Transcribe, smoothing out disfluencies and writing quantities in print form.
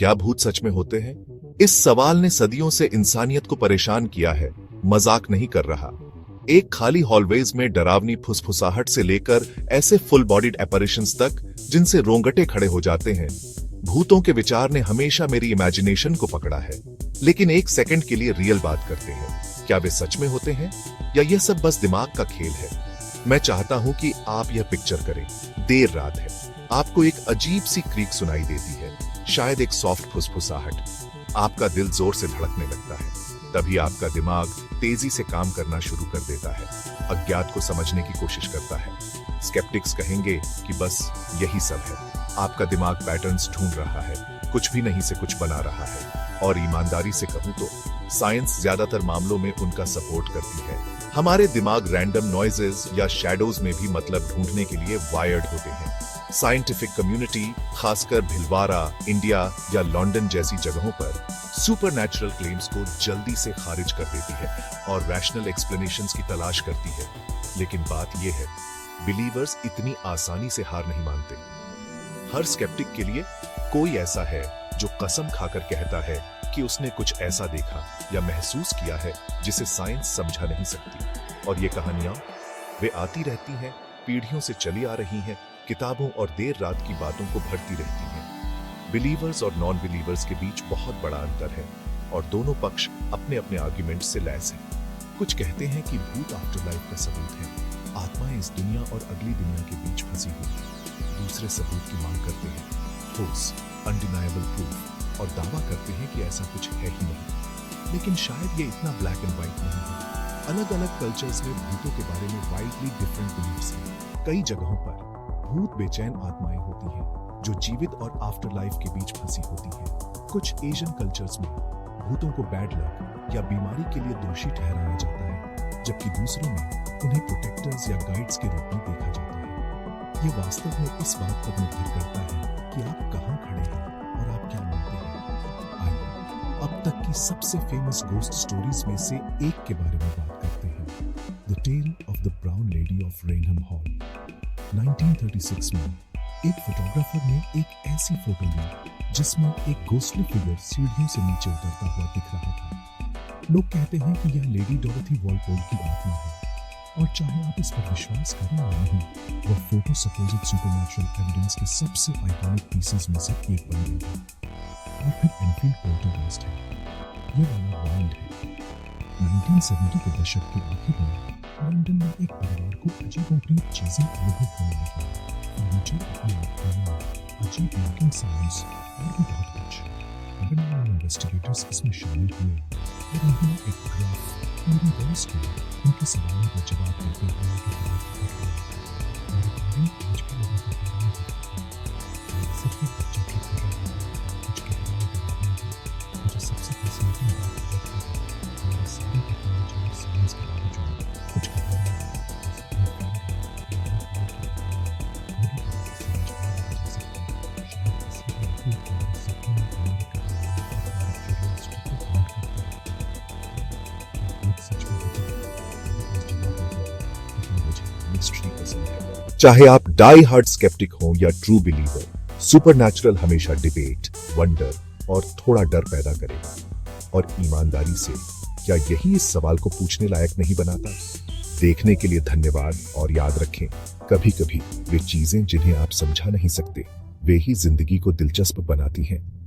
क्या भूत सच में होते हैं? इस सवाल ने सदियों से इंसानियत को परेशान किया है। मजाक नहीं कर रहा। एक खाली हॉलवेज में डरावनी फुसफुसाहट से लेकर ऐसे फुल बॉडीड एपरिशंस तक जिनसे रोंगटे खड़े हो जाते हैं, भूतों के विचार ने हमेशा मेरी इमेजिनेशन को पकड़ा है। लेकिन एक सेकंड के लिए रियल बात करते हैं। क्या वे सच में होते हैं या यह सब बस दिमाग का खेल है? मैं चाहता हूं कि आप यह पिक्चर करें। देर रात है, आपको एक अजीब सी क्रीक सुनाई देती है, शायद एक सॉफ्ट फुसफुसाहट। आपका दिल जोर से धड़कने लगता है। तभी आपका दिमाग तेजी से काम करना शुरू कर देता है, अज्ञात को समझने की कोशिश करता है। स्केप्टिक्स कहेंगे कि बस यही सब है। आपका दिमाग पैटर्न्स ढूंढ रहा है, कुछ भी नहीं से कुछ बना रहा है। और ईमानदारी से कहूं तो साइंस ज्यादातर मामलों में उनका सपोर्ट करती है। हमारे दिमाग रैंडम नॉइजेस या शैडोज में भी मतलब ढूंढने के लिए वायर्ड होते हैं। साइंटिफिक कम्युनिटी, खासकर भिलवाड़ा, इंडिया या लंदन जैसी जगहों पर सुपरनैचुरल क्लेम्स को जल्दी से खारिज कर देती है और रैशनल एक्सप्लेनेशंस की तलाश करती है। लेकिन बात यह है, बिलीवर्स इतनी आसानी से हार नहीं मानते। हर स्केप्टिक के लिए कोई ऐसा है जो कसम खाकर कहता है कि उसने कुछ ऐसा देखा या महसूस किया है जिसे साइंस समझा नहीं सकती। और ये कहानियां वे आती रहती हैं, पीढ़ियों से चली आ रही हैं, किताबों और देर रात की बातों को भरती रहती हैं। बिलीवर्स और नॉन बिलीवर्स के बीच बहुत बड़ा अंतर है और दोनों पक्ष अपने अपने आर्ग्यूमेंट से लैस हैं। कुछ कहते हैं कि भूत आफ्टर लाइफ का सबूत है, आत्माएं इस दुनिया और अगली दुनिया के बीच फंसी हुई। दूसरे सबूत की मांग करते हैं, ठोस अनडिनायबल प्रूफ, और दावा करते हैं कि ऐसा कुछ है ही नहीं। लेकिन शायद ये इतना ब्लैक एंड व्हाइट नहीं है। अलग अलग कल्चर्स में भूतों के बारे में वाइडली डिफरेंट बिलीफ्स हैं। कई जगहों पर भूत बेचैन आत्माएं होती हैं जो जीवित और आफ्टर लाइफ के बीच फंसी होती हैं। कुछ एशियन कल्चर्स में भूतों को बैड लक या बीमारी के लिए दोषी ठहराया जाता है, जबकि दूसरों में उन्हें प्रोटेक्टर्स या गाइड्स के रूप में देखा जाता है। ये वास्तव में इस बात पर निर्भर करता है कि आप कहां खड़े हैं और आप क्या मानते हैं। आइए अब तक की सबसे फेमस गोस्ट स्टोरीज में से एक के बारे में बात करते हैं, the tale of the Brown Lady of Raynham Hall. 1936 में एक फोटोग्राफर ने एक ऐसी फोटो ली जिसमें एक घोस्टली फिगर सीढ़ियों से नीचे उतरता हुआ दिख रहा था। लोग कहते हैं कि यह लेडी डोरोथी वॉलपोल की आत्मा है, और चाहे आप इस पर विश्वास करें या नहीं, वह फोटो सपोज्ड सुपरनैचुरल एविडेंस के सबसे आइकॉनिक पीसेस में से एक बन गई है। और फिर एनफील्ड पोल्टरगाइस्ट है। यह वाला वाइल्ड है। 1970 के दशक के आखिर में लंदन में एक परिवार को अजीबोगरीब चीजें अनुभव होने लगी। फर्नीचर अपने आप में अजीब नॉकिंग साउंड्स और भी बहुत कुछ। पैरानॉर्मल इन्वेस्टिगेटर्स इसमें शामिल हुए और उन्होंने एक ग्राफ पूरी बॉस के उनके सवालों का जवाब देते हुए उनके खिलाफ खड़ा किया। और रिकॉर्डिंग आज भी लोगों को हैरान करती है। सिर्फ एक बच्चा ठीक कर रहा है, कुछ गहराई दबाव में। मुझे सबसे फैसिनेटिंग बात यह थी कि हमारी सारी टेक्नोलॉजी और साइंस के बावजूद कुछ कहानियां चाहे आप डाई हार्ड स्केप्टिक हो या ट्रू बिलीवर, सुपरनैचुरल हमेशा डिबेट, वंडर और थोड़ा डर पैदा करेगा। और ईमानदारी से, क्या यही इस सवाल को पूछने लायक नहीं बनाता? देखने के लिए धन्यवाद, और याद रखें, कभी कभी वे चीजें जिन्हें आप समझा नहीं सकते, वे ही जिंदगी को दिलचस्प बनाती हैं।